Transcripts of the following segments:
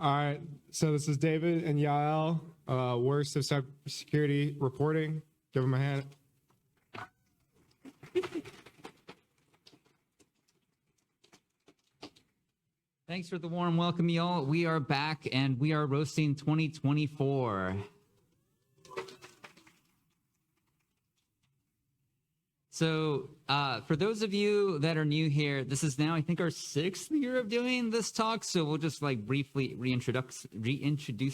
All right, so this is David and Yael, worst of cybersecurity reporting. Give them a hand. Thanks for the warm welcome, y'all. We are back and we are roasting 2024. So for those of you that are new here, this is now, I think, our 6th year of doing this talk. So we'll just like briefly reintroduce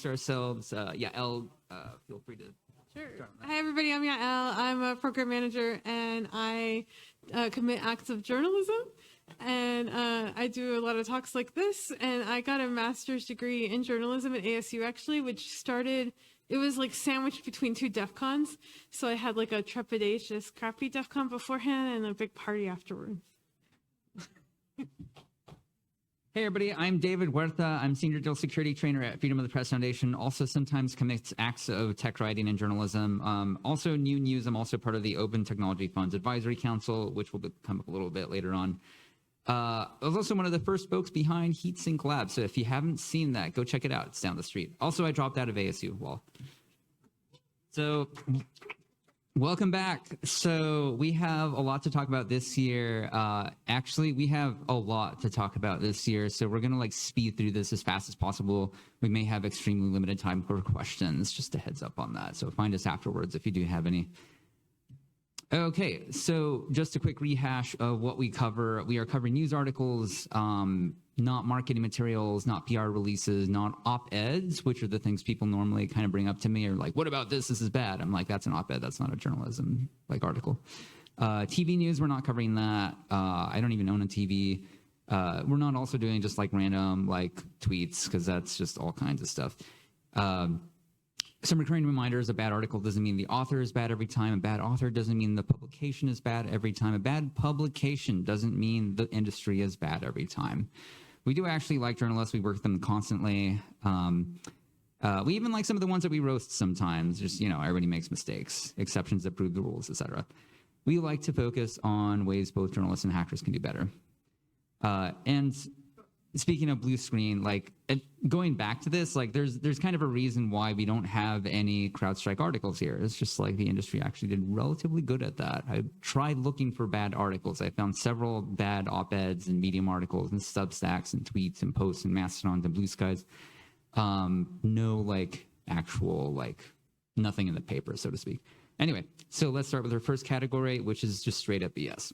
ourselves. Yael, feel free to. Sure. Hi, everybody. I'm Yael. I'm a program manager, and I commit acts of journalism. And I do a lot of talks like this. And I got a master's degree in journalism at ASU, actually, which started, it was like sandwiched between 2 DEF CONs. So I had like a trepidatious, crappy DEF CON beforehand and a big party afterwards. Hey everybody, I'm David Huerta. I'm Senior Digital Security Trainer at Freedom of the Press Foundation. Also sometimes commits acts of tech writing and journalism. Also new news, I'm also part of the Open Technology Funds Advisory Council, which will come up a little bit later on. I was also one of the first folks behind Heatsink Lab. So if you haven't seen that, go check it out. It's down the street. Also, I dropped out of ASU. Well, so welcome back. So we have a lot to talk about this year. Actually, we have a lot to talk about this year. So we're going to like speed through this as fast as possible. We may have extremely limited time for questions. Just a heads up on that. So find us afterwards if you do have any. Okay, so just a quick rehash of what we cover. We are covering news articles, not marketing materials, not PR releases, not op-eds, which are the things people normally kind of bring up to me, or like, what about this? This is bad. I'm like, that's an op-ed. That's not a journalism like article. TV news, we're not covering that. I don't even own a TV. We're not also doing just like random like tweets, because that's just all kinds of stuff. Some recurring reminders: a bad article doesn't mean the author is bad every time. A bad author doesn't mean the publication is bad every time. A bad publication doesn't mean the industry is bad every time. We do actually like journalists. We work with them constantly. We even like some of the ones that we roast sometimes. Just, you know, everybody makes mistakes, exceptions that prove the rules, etc. We like to focus on ways both journalists and hackers can do better. And speaking of blue screen, like going back to this, like there's kind of a reason why we don't have any CrowdStrike articles here. It's just like the industry actually did relatively good at that. I tried looking for bad articles. I found several bad op-eds and Medium articles and Substacks and tweets and posts and Mastodons and Blue Skies. No like actual like nothing in the paper, so to speak. Anyway, so let's start with our first category, which is just straight up BS.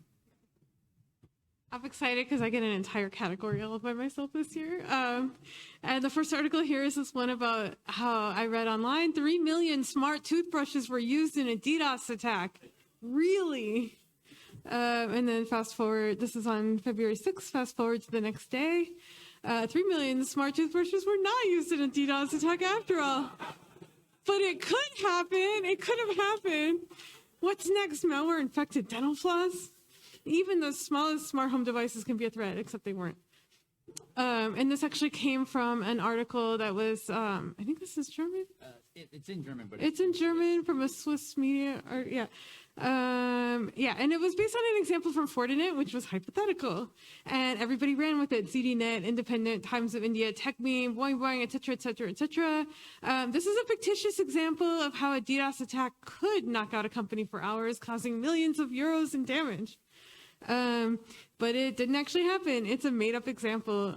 I'm excited because I get an entire category all by myself this year. And the first article here is this one about how I read online 3 million smart toothbrushes were used in a DDoS attack. Really? And then fast forward, this is on February 6th, fast forward to the next day. 3 million smart toothbrushes were not used in a DDoS attack after all. But it could happen. It could have happened. What's next? Malware infected dental floss? Even the smallest smart home devices can be a threat, except they weren't. And this actually came from an article that was, I think this is German? It's in German, but it's in German from a Swiss media, or yeah. Yeah, and it was based on an example from Fortinet, which was hypothetical. And everybody ran with it. ZDNet, Independent, Times of India, TechMeme, Boing Boing, et cetera, et cetera. This is a fictitious example of how a DDoS attack could knock out a company for hours, causing millions of euros in damage. But it didn't actually happen. It's a made-up example.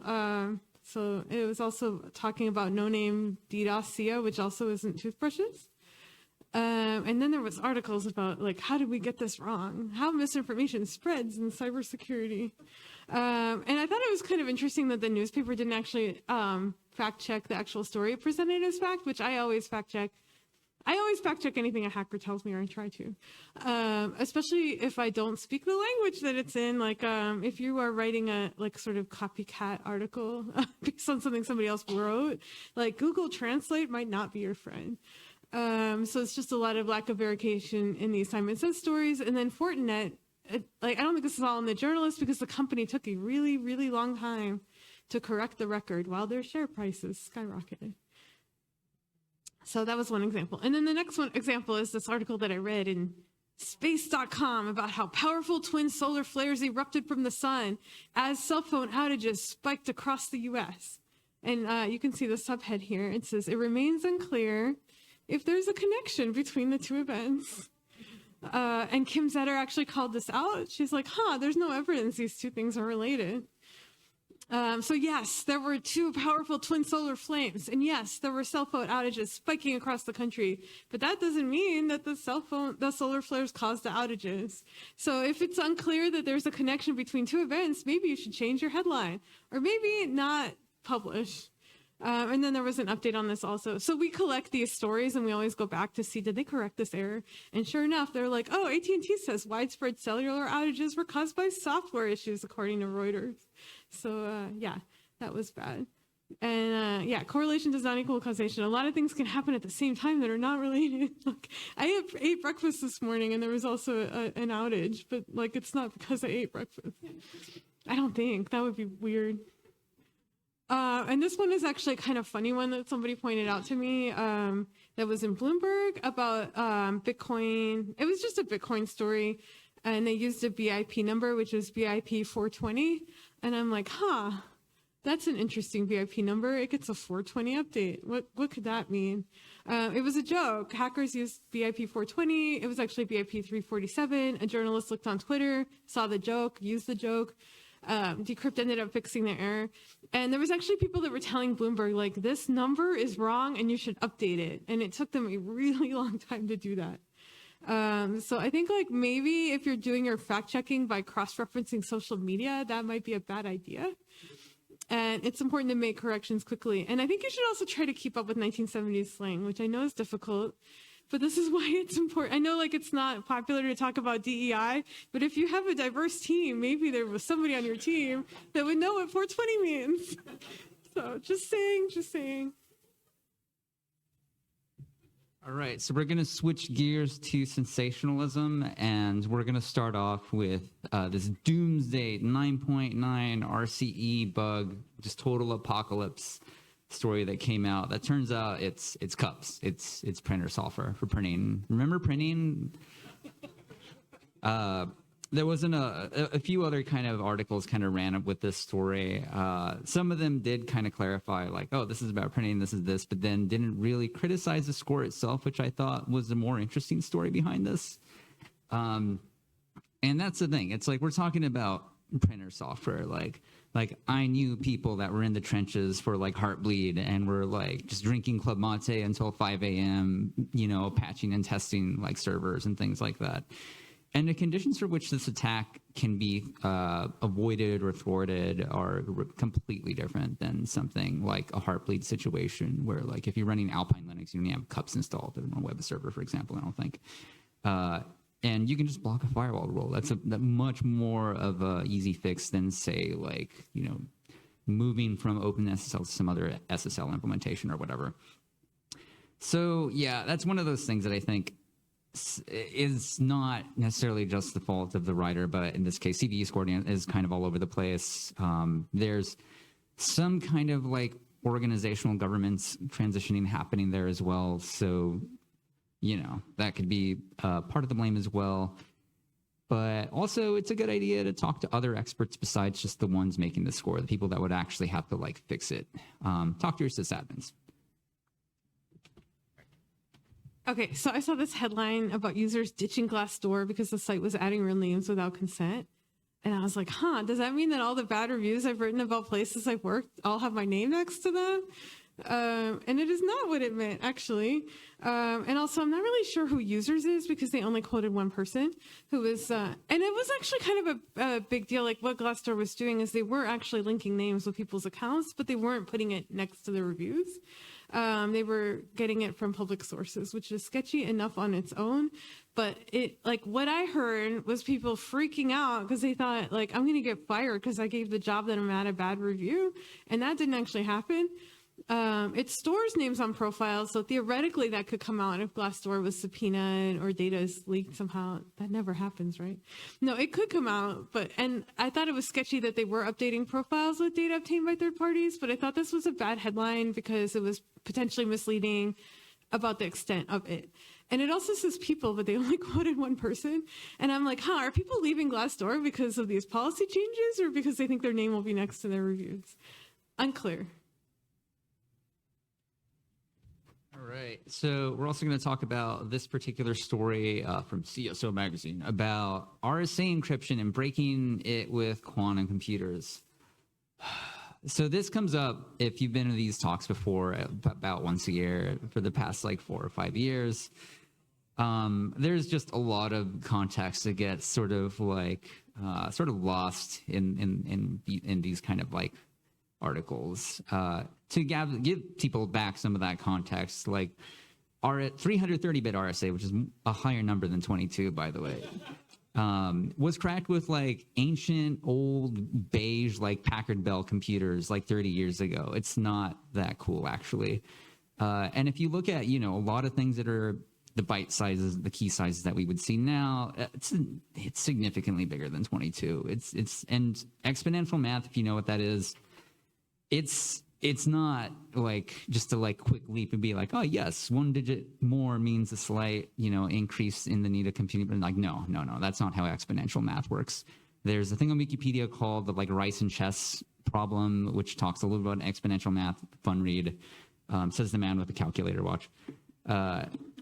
So it was also talking about no-name DDoS, which also isn't toothbrushes. And then there was articles about, like, how did we get this wrong? How misinformation spreads in cybersecurity. And I thought it was kind of interesting that the newspaper didn't actually fact-check the actual story it presented as fact, which I always fact-check. I always fact-check anything a hacker tells me, or I try to, especially if I don't speak the language that it's in. Like, if you are writing a, like, sort of copycat article based on something somebody else wrote, like, Google Translate might not be your friend. So it's just a lot of lack of verification in the assignment says stories. And then Fortinet, like, I don't think this is all in the journalist, because the company took a really, really long time to correct the record while their share prices skyrocketed. So that was one example. And then the next one example is this article that I read in space.com about how powerful twin solar flares erupted from the sun as cell phone outages spiked across the US. And you can see the subhead here. It says, it remains unclear if there's a connection between the two events. And Kim Zetter actually called this out. She's like, there's no evidence these two things are related. So yes, there were two powerful twin solar flames. And yes, there were cell phone outages spiking across the country. But that doesn't mean that the solar flares caused the outages. So if it's unclear that there's a connection between two events, maybe you should change your headline. Or maybe not publish. And then there was an update on this also. So we collect these stories and we always go back to see, did they correct this error? And sure enough, they're like, AT&T says widespread cellular outages were caused by software issues, according to Reuters. So yeah, that was bad. And yeah, correlation does not equal causation. A lot of things can happen at the same time that are not related. Like, I ate breakfast this morning and there was also an outage, but like, it's not because I ate breakfast. I don't think. That would be weird. And this one is actually a kind of funny one that somebody pointed out to me that was in Bloomberg about Bitcoin. It was just a Bitcoin story, and they used a BIP number, which is BIP 420. And I'm like, that's an interesting BIP number. It gets a 420 update. What could that mean? It was a joke. Hackers used BIP 420. It was actually BIP 347. A journalist looked on Twitter, saw the joke, used the joke. Decrypt ended up fixing the error. And there was actually people that were telling Bloomberg, like, this number is wrong and you should update it. And it took them a really long time to do that. So I think, like, maybe if you're doing your fact checking by cross-referencing social media, that might be a bad idea. And it's important to make corrections quickly. And I think you should also try to keep up with 1970s slang, which I know is difficult. But this is why it's important. I know, like, it's not popular to talk about DEI, but if you have a diverse team, maybe there was somebody on your team that would know what 420 means. So just saying. All right, so we're going to switch gears to sensationalism, and we're going to start off with this Doomsday 9.9 RCE bug, just total apocalypse story that came out. That turns out it's cups. It's printer software for printing. Remember printing? There wasn't a few other kind of articles kind of ran up with this story. Some of them did kind of clarify, like, oh, this is about printing, this is this, but then didn't really criticize the score itself, which I thought was the more interesting story behind this. And that's the thing. It's like, we're talking about printer software. Like I knew people that were in the trenches for like Heartbleed and were like just drinking Club Mate until 5 a.m., patching and testing like servers and things like that. And the conditions for which this attack can be avoided or thwarted are completely different than something like a Heartbleed situation where, like, if you're running Alpine Linux, you don't have cups installed on a web server, for example, I don't think. And you can just block a firewall rule. That's that much more of a easy fix than, say, like, moving from OpenSSL to some other SSL implementation or whatever. So, yeah, that's one of those things that I think is not necessarily just the fault of the writer, but in this case, CVE scoring is kind of all over the place. There's some kind of like organizational governance transitioning happening there as well. So, that could be part of the blame as well. But also, it's a good idea to talk to other experts besides just the ones making the score, the people that would actually have to like fix it. Talk to your sysadmins. Okay, so I saw this headline about users ditching Glassdoor because the site was adding real names without consent. And I was like, does that mean that all the bad reviews I've written about places I've worked all have my name next to them? And it is not what it meant, actually. And also, I'm not really sure who users is because they only quoted one person who was, and it was actually kind of a big deal. Like, what Glassdoor was doing is they were actually linking names with people's accounts, but they weren't putting it next to the reviews. They were getting it from public sources, which is sketchy enough on its own. But what I heard was people freaking out because they thought, like, I'm going to get fired because I gave the job that I'm at a bad review. And that didn't actually happen. It stores names on profiles, so theoretically that could come out if Glassdoor was subpoenaed or data is leaked somehow. That never happens, right? No, it could come out, and I thought it was sketchy that they were updating profiles with data obtained by third parties, but I thought this was a bad headline because it was potentially misleading about the extent of it. And it also says people, but they only quoted one person. And I'm like, are people leaving Glassdoor because of these policy changes or because they think their name will be next to their reviews? Unclear. right. So we're also going to talk about this particular story from CSO Magazine about RSA encryption and breaking it with quantum computers. So this comes up if you've been to these talks before, about once a year for the past like 4 or 5 years. There's just a lot of context that gets sort of lost in these kind of like articles. To give people back some of that context, like our 330-bit RSA, which is a higher number than 22, by the way, was cracked with like ancient, old, beige, like Packard Bell computers like 30 years ago. It's not that cool, actually. And if you look at, a lot of things that are the byte sizes, the key sizes that we would see now, it's significantly bigger than 22. And exponential math, if you know what that is, it's not like just a like quick leap and be like, oh yes, 1 digit more means a slight, increase in the need of computing. But like, no, that's not how exponential math works. There's a thing on Wikipedia called the like rice and chess problem, which talks a little about exponential math. Fun read. Says the man with the calculator watch.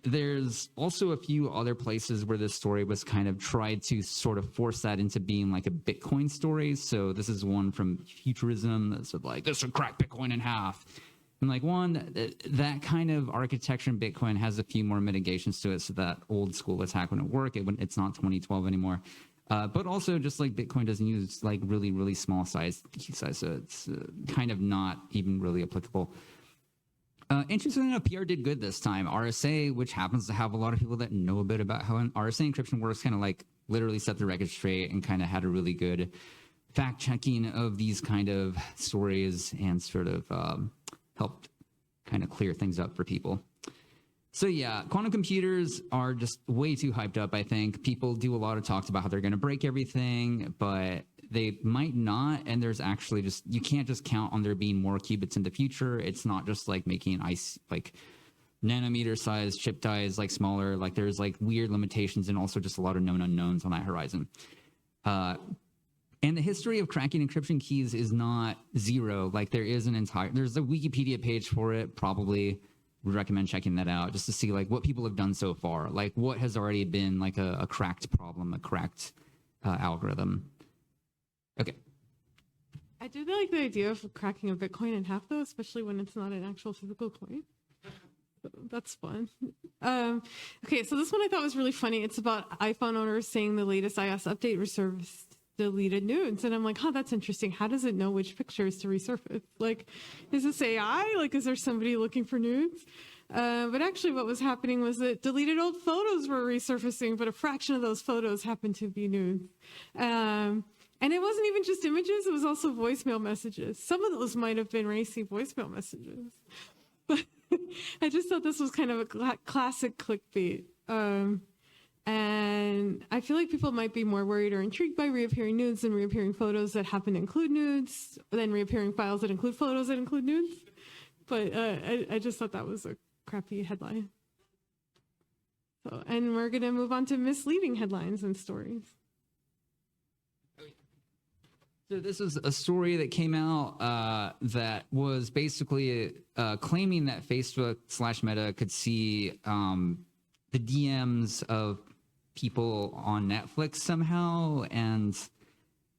There's also a few other places where this story was kind of tried to sort of force that into being like a Bitcoin story. So this is one from Futurism that said like, this would crack Bitcoin in half. And like that kind of architecture in Bitcoin has a few more mitigations to it. So that old school attack wouldn't work. It's not 2012 anymore. But also just like Bitcoin doesn't use like really, really small key size. So it's kind of not even really applicable. Interestingly enough, PR did good this time. RSA, which happens to have a lot of people that know a bit about how RSA encryption works, kind of like literally set the record straight and kind of had a really good fact checking of these kind of stories and sort of helped kind of clear things up for people. So yeah, quantum computers are just way too hyped up, I think. People do a lot of talks about how they're going to break everything, but they might not. And there's actually you can't just count on there being more qubits in the future. It's not just like making like nanometer size chip dies like smaller. Like there's like weird limitations and also just a lot of known unknowns on that horizon. And the history of cracking encryption keys is not zero. Like there's a Wikipedia page for it. Probably would recommend checking that out just to see like what people have done so far. Like what has already been like a cracked problem, a cracked algorithm. Okay. I do like the idea of cracking a Bitcoin in half, though, especially when it's not an actual physical coin. So that's fun. Okay, so this one I thought was really funny. It's about iPhone owners saying the latest iOS update resurfaced deleted nudes. And I'm like, that's interesting. How does it know which pictures to resurface? Like, is this AI? Like, is there somebody looking for nudes? But actually what was happening was that deleted old photos were resurfacing, but a fraction of those photos happened to be nudes. And it wasn't even just images, it was also voicemail messages. Some of those might have been racy voicemail messages. But I just thought this was kind of a classic clickbait. And I feel like people might be more worried or intrigued by reappearing nudes than reappearing photos that happen to include nudes, than reappearing files that include photos that include nudes. But I just thought that was a crappy headline. So, and we're going to move on to misleading headlines and stories. So this is a story that came out that was basically claiming that Facebook/Meta could see the DMs of people on Netflix somehow. And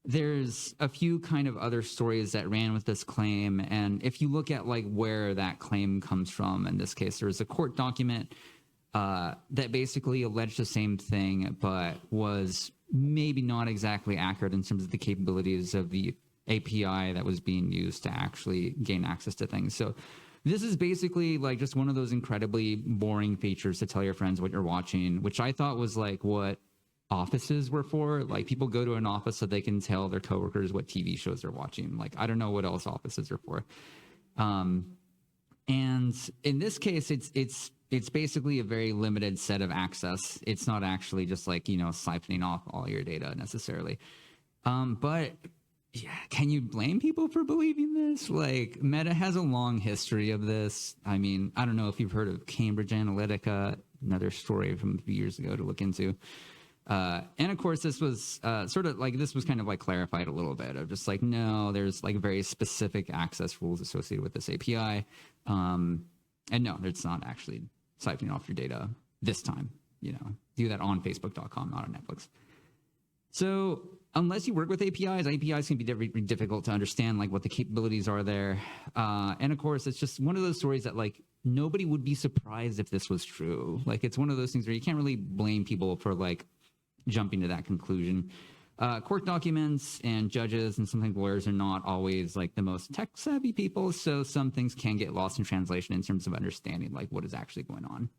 there's a few kind of other stories that ran with this claim. And if you look at like where that claim comes from, in this case, there's a court document that basically alleged the same thing, but was maybe not exactly accurate in terms of the capabilities of the API that was being used to actually gain access to things. So this is basically like just one of those incredibly boring features to tell your friends what you're watching, which I thought was like what offices were for. Like people go to an office so they can tell their coworkers what TV shows they're watching. Like, I don't know what else offices are for. And in this case, it's basically a very limited set of access. It's not actually just like, siphoning off all your data necessarily. But yeah, can you blame people for believing this? Like, Meta has a long history of this. I mean, I don't know if you've heard of Cambridge Analytica, another story from a few years ago to look into. And of course, this was this was kind of like clarified a little bit of just like, no, there's like very specific access rules associated with this API. And no, it's not actually siphoning off your data this time. Do that on Facebook.com, not on Netflix. So unless you work with APIs can be difficult to understand like what the capabilities are there. And of course, it's just one of those stories that like nobody would be surprised if this was true. Like it's one of those things where you can't really blame people for like jumping to that conclusion. Court documents and judges and sometimes lawyers are not always like the most tech savvy people. So some things can get lost in translation in terms of understanding like what is actually going on.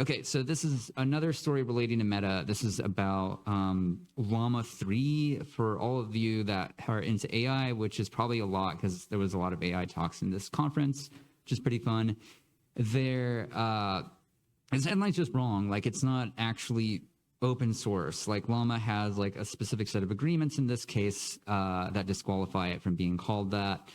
Okay, so this is another story relating to Meta. This is about LLaMA 3 for all of you that are into AI, which is probably a lot because there was a lot of AI talks in this conference, which is pretty fun. His headline's just wrong. Like, it's not actually open source. Like, LLaMA has like a specific set of agreements in this case that disqualify it from being called that.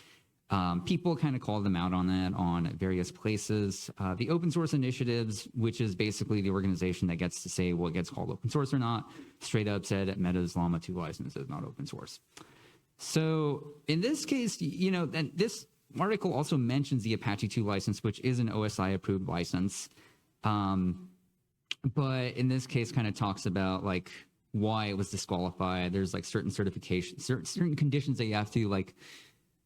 People kind of call them out on that on various places. The open source initiatives, which is basically the organization that gets to say what gets called open source or not, straight up said Meta's LLaMA 2 license is not open source. So in this case, and this article also mentions the Apache 2 license, which is an OSI approved license. But in this case kind of talks about like why it was disqualified. There's like certain certifications, certain conditions that you have to like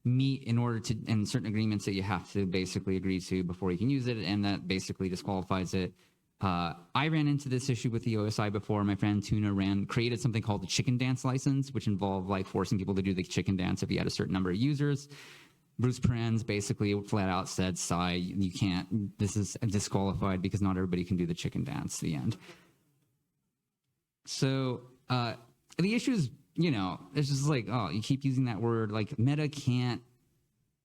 meet in order to, and certain agreements that you have to basically agree to before you can use it, and that basically disqualifies it. I ran into this issue with the OSI before. My friend Tuna created something called the chicken dance license, which involved like forcing people to do the chicken dance if you had a certain number of users. Bruce Perens basically flat out said, you can't, this is disqualified because not everybody can do the chicken dance, the end. So the issue is, it's just like, you keep using that word, like Meta can't,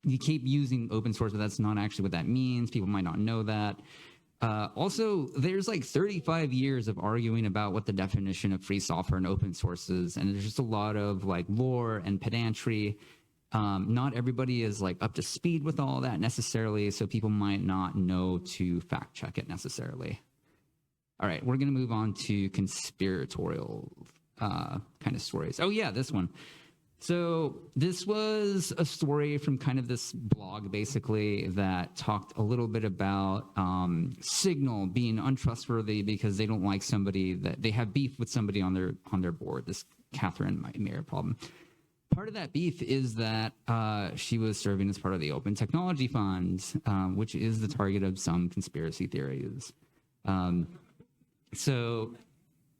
you keep using open source, but that's not actually what that means. People might not know that. Also, there's like 35 years of arguing about what the definition of free software and open source is, and there's just a lot of like lore and pedantry. Not everybody is like up to speed with all that necessarily, so people might not know to fact check it necessarily. All right, we're going to move on to conspiratorial kind of stories. Oh yeah, this one. So this was a story from kind of this blog basically that talked a little bit about Signal being untrustworthy because they don't like somebody, that they have beef with somebody on their board, this Catherine Mayer problem. Part of that beef is that she was serving as part of the Open Technology Fund, which is the target of some conspiracy theories. So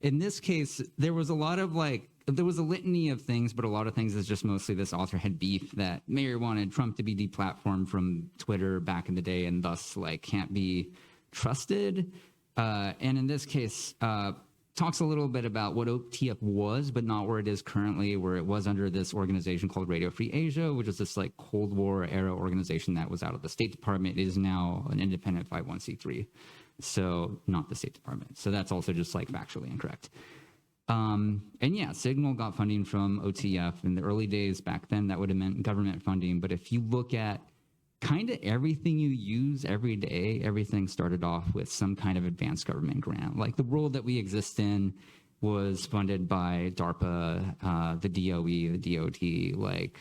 in this case, there was a litany of things, but a lot of things is just mostly this author had beef that Mayer wanted Trump to be deplatformed from Twitter back in the day and thus like can't be trusted. And in this case, talks a little bit about what OTF was, but not where it is currently, where it was under this organization called Radio Free Asia, which is this like Cold War era organization that was out of the State Department. It is now an independent 501c3. So not the State Department. So that's also just like factually incorrect. And yeah, Signal got funding from OTF in the early days back then. That would have meant government funding. But if you look at kind of everything you use every day, everything started off with some kind of advanced government grant. Like the world that we exist in was funded by DARPA, the DOE, the DOD, like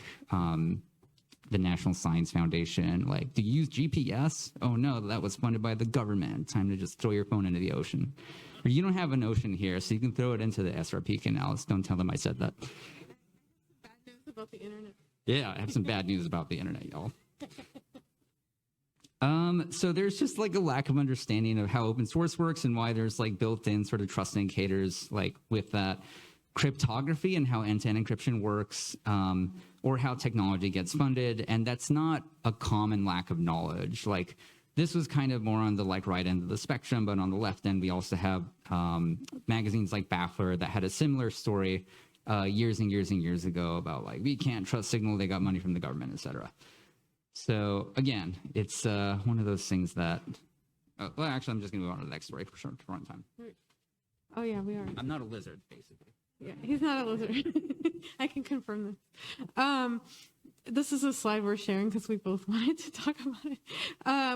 the National Science Foundation. Like, do you use GPS? Oh no, that was funded by the government. Time to just throw your phone into the ocean. Or you don't have an ocean here, so you can throw it into the SRP canals. Don't tell them I said that. Bad news about the internet. Yeah, I have some bad news about the internet, y'all. So there's just like a lack of understanding of how open source works and why there's like built-in sort of trust indicators like with that cryptography and how end-to-end encryption works, or how technology gets funded. And that's not a common lack of knowledge. Like this was kind of more on the like right end of the spectrum, but on the left end, we also have magazines like Baffler that had a similar story years and years and years ago about like, we can't trust Signal, they got money from the government, etc. So again, it's one of those things that, well, actually, I'm just going to move on to the next story for short run time. Oh yeah, we are. I'm not a lizard, basically. Yeah, he's not a lizard. I can confirm this. This is a slide we're sharing because we both wanted to talk about it.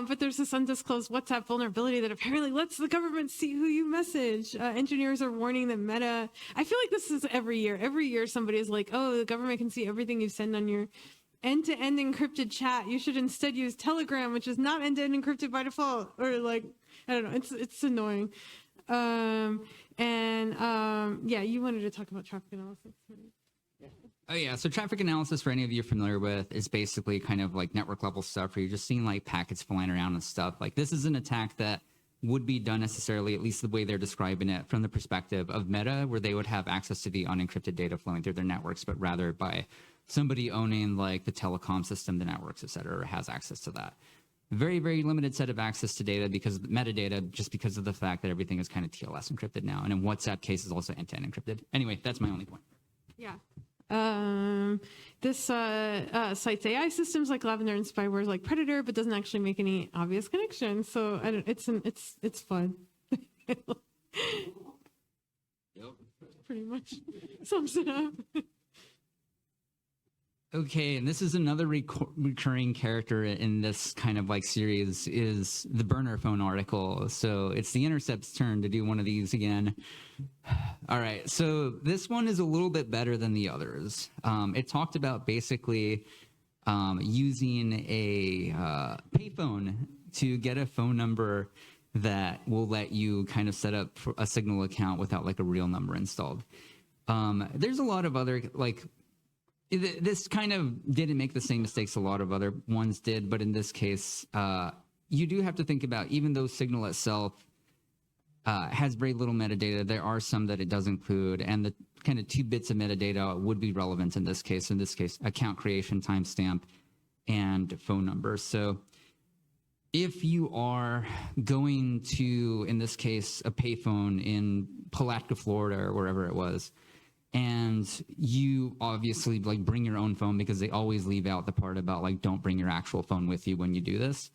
But there's this undisclosed WhatsApp vulnerability that apparently lets the government see who you message. Engineers are warning that Meta. I feel like this is every year. Every year somebody is like, oh, the government can see everything you send on your end-to-end encrypted chat. You should instead use Telegram, which is not end-to-end encrypted by default. Or like, I don't know, it's annoying. Yeah, you wanted to talk about traffic analysis. Oh yeah, so traffic analysis, for any of you familiar with, is basically kind of like network level stuff where you're just seeing like packets flying around and stuff. Like this is an attack that would be done necessarily, at least the way they're describing it, from the perspective of Meta, where they would have access to the unencrypted data flowing through their networks, but rather by somebody owning like the telecom system, the networks, et cetera, has access to that. Very, very limited set of access to data because of metadata, just because of the fact that everything is kind of TLS encrypted now. And in WhatsApp case is also end-to-end encrypted. Anyway, that's my only point. Yeah. This cites AI systems like Lavender and spyware like Predator, but doesn't actually make any obvious connections. So it's fun. Yep. Pretty much sums it up. Okay, and this is another recurring character in this kind of like series is the burner phone article. So it's the Intercept's turn to do one of these again. All right, so this one is a little bit better than the others. It talked about basically using a payphone to get a phone number that will let you kind of set up a Signal account without like a real number installed. There's a lot of other like, this kind of didn't make the same mistakes a lot of other ones did, but in this case, you do have to think about, even though Signal itself has very little metadata, there are some that it does include, and the kind of 2 bits of metadata would be relevant in this case. In this case, account creation, timestamp, and phone number. So if you are going to, in this case, a payphone in Palatka, Florida, or wherever it was, and you obviously like bring your own phone, because they always leave out the part about like don't bring your actual phone with you when you do this.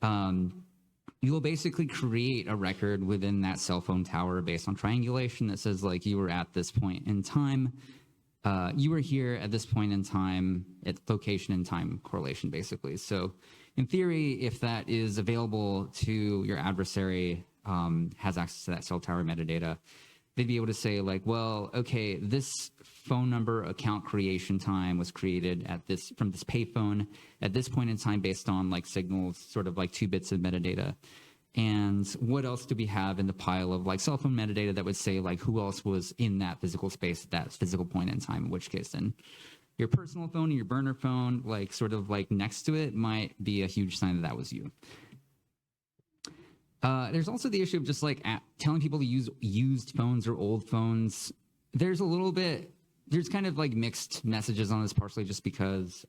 You will basically create a record within that cell phone tower based on triangulation that says like you were at this point in time, you were here at this point in time, at location and time correlation basically. So in theory, if that is available to your adversary, has access to that cell tower metadata, they'd be able to say like, well, okay, this phone number account creation time was created at this, from this payphone at this point in time based on like Signal's sort of like 2 bits of metadata. And what else do we have in the pile of like cell phone metadata that would say like who else was in that physical space at that physical point in time, in which case then your personal phone and your burner phone, like sort of like next to it, might be a huge sign that that was you. There's also the issue of just like telling people to use used phones or old phones. There's a little bit, there's kind of like mixed messages on this, partially just because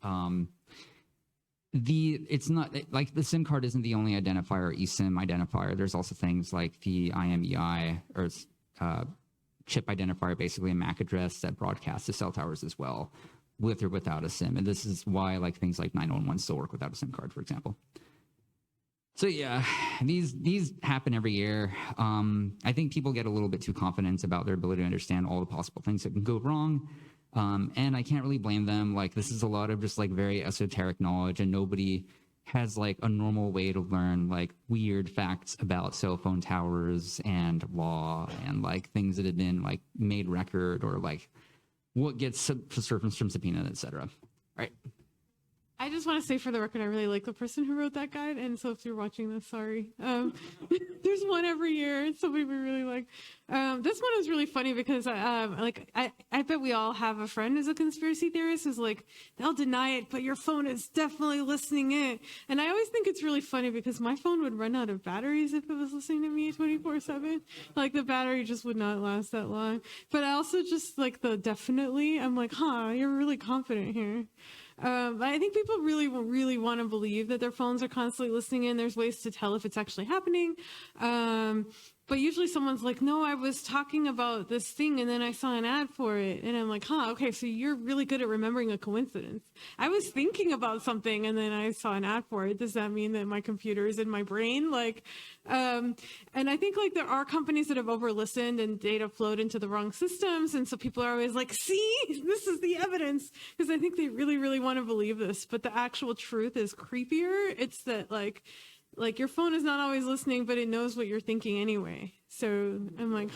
it's not like the SIM card isn't the only identifier, eSIM identifier. There's also things like the IMEI or chip identifier, basically a MAC address that broadcasts to cell towers as well, with or without a SIM. And this is why like things like 911 still work without a SIM card, for example. So yeah, these happen every year. I think people get a little bit too confident about their ability to understand all the possible things that can go wrong. And I can't really blame them. Like, this is a lot of just like very esoteric knowledge, and nobody has like a normal way to learn like weird facts about cell phone towers and law and like things that have been like made record, or like what gets surfaced from subpoena, etc. All right. I just want to say for the record, I really like the person who wrote that guide. And so if you're watching this, sorry. There's one every year. It's somebody we really like. This one is really funny because I bet we all have a friend who's a conspiracy theorist who's like, they'll deny it, but your phone is definitely listening in. And I always think it's really funny because my phone would run out of batteries if it was listening to me 24/7. Like the battery just would not last that long. But I also just like the definitely, I'm like, you're really confident here. I think people really want to believe that their phones are constantly listening in. There's ways to tell if it's actually happening. But usually someone's like, no, I was talking about this thing and then I saw an ad for it. And I'm like, okay, so you're really good at remembering a coincidence. I was thinking about something and then I saw an ad for it. Does that mean that my computer is in my brain? Like, and I think like there are companies that have over-listened and data flowed into the wrong systems. And so people are always like, see, this is the evidence. Because I think they really want to believe this. But the actual truth is creepier. It's that like your phone is not always listening, but it knows what you're thinking anyway. So I'm like,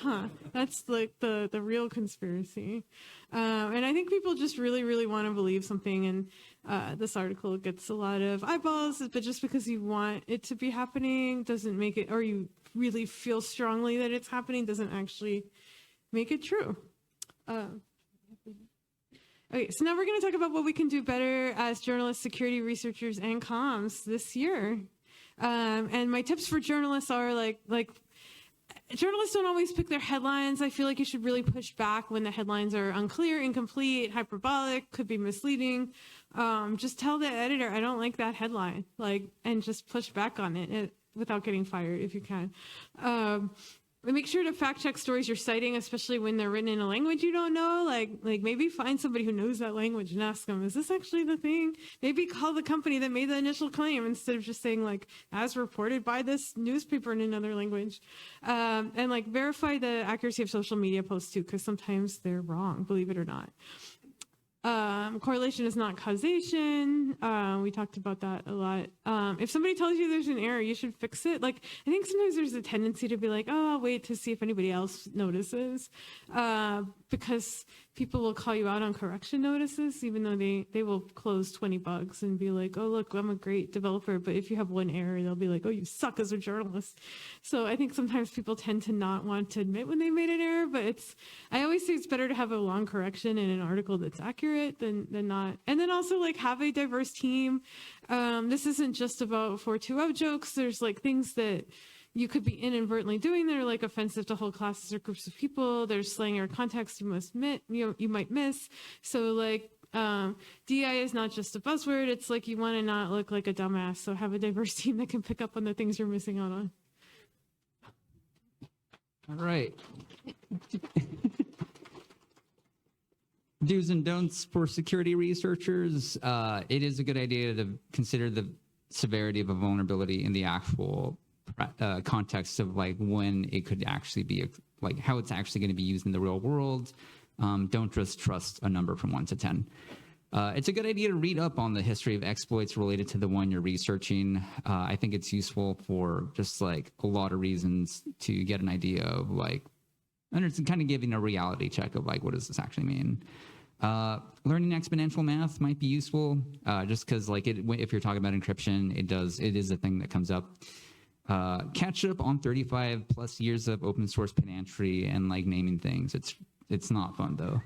that's like the real conspiracy. And I think people just really want to believe something. This article gets a lot of eyeballs, but just because you want it to be happening doesn't make it, or you really feel strongly that it's happening, doesn't actually make it true. Okay, so now we're going to talk about what we can do better as journalists, security researchers, and comms this year. And my tips for journalists are like journalists don't always pick their headlines. I feel like you should really push back when the headlines are unclear, incomplete, hyperbolic, could be misleading. Just tell the editor, I don't like that headline, and just push back on it without getting fired if you can. Make sure to fact check stories you're citing, especially when they're written in a language you don't know. Like maybe find somebody who knows that language and ask them, is this actually the thing? Maybe call the company that made the initial claim instead of just saying as reported by this newspaper in another language. And verify the accuracy of social media posts too, because sometimes they're wrong, believe it or not. Correlation is not causation. We talked about that a lot. If somebody tells you there's an error, you should fix it. I think sometimes there's a tendency to be like, oh, I'll wait to see if anybody else notices. Because people will call you out on correction notices, even though they will close 20 bugs and be like, oh, look, I'm a great developer. But if you have one error, they'll be like, oh, you suck as a journalist. So I think sometimes people tend to not want to admit when they made an error, but I always say it's better to have a long correction in an article that's accurate than not. And then also have a diverse team. This isn't just about 420 jokes. There's things that you could be inadvertently doing that are offensive to whole classes or groups of people. There's slang or context you might miss. So DI is not just a buzzword. It's you want to not look like a dumbass. So have a diverse team that can pick up on the things you're missing out on. All right. Do's and don'ts for security researchers. It is a good idea to consider the severity of a vulnerability in the actual context of when it could actually be how it's actually going to be used in the real world. Don't just trust a number from 1 to 10. It's a good idea to read up on the history of exploits related to the one you're researching. I think it's useful for just a lot of reasons to get an idea of and it's kind of giving a reality check of what does this actually mean. Learning exponential math might be useful, just because if you're talking about encryption, it is a thing that comes up. Catch up on 35 plus years of open source penantry and naming things. It's not fun though.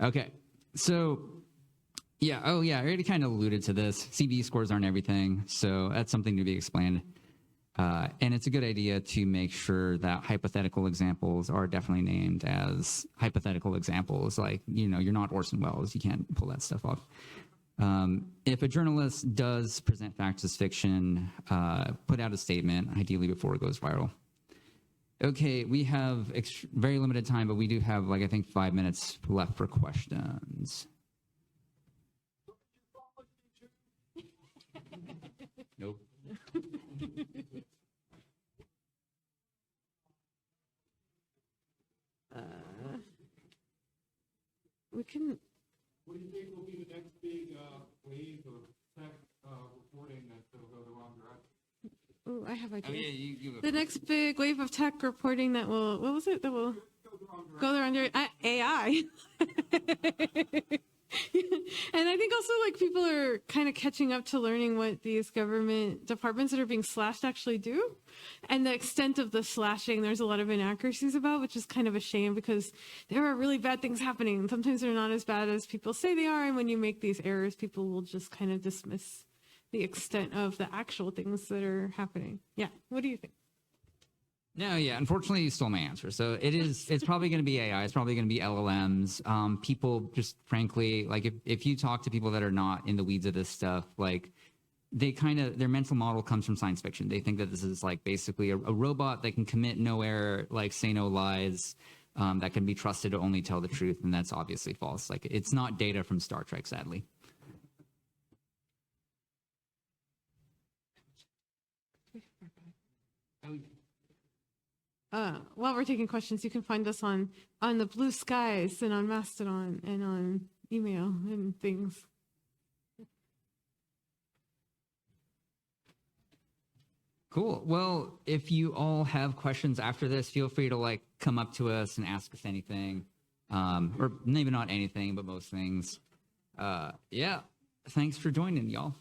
Okay, so yeah, I already kind of alluded to this. CVE scores aren't everything, so that's something to be explained. And it's a good idea to make sure that hypothetical examples are definitely named as hypothetical examples. You're not Orson Welles. You can't pull that stuff off. If a journalist does present facts as fiction, put out a statement, ideally before it goes viral. Okay, we have very limited time, but we do have, I think 5 minutes left for questions. Nope. We can. What do you think will be the next big wave of tech reporting that will go the wrong direction? Oh, I have ideas. Oh, yeah, you The next big wave of tech reporting that will, what was it? That will go the wrong direction. AI. And I think also people are kind of catching up to learning what these government departments that are being slashed actually do. And the extent of the slashing, there's a lot of inaccuracies about, which is kind of a shame because there are really bad things happening. Sometimes they're not as bad as people say they are. And when you make these errors, people will just kind of dismiss the extent of the actual things that are happening. Yeah. What do you think? No, yeah. Unfortunately, you stole my answer. So it's probably going to be AI. It's probably going to be LLMs. People just frankly, if you talk to people that are not in the weeds of this stuff, their mental model comes from science fiction. They think that this is basically a robot that can commit no error, say no lies, that can be trusted to only tell the truth. And that's obviously false. It's not data from Star Trek, sadly. While we're taking questions, you can find us on the Blue Skies and on Mastodon and on email and things. Cool. Well, if you all have questions after this, feel free to come up to us and ask us anything, or maybe not anything, but most things. Yeah. Thanks for joining, y'all.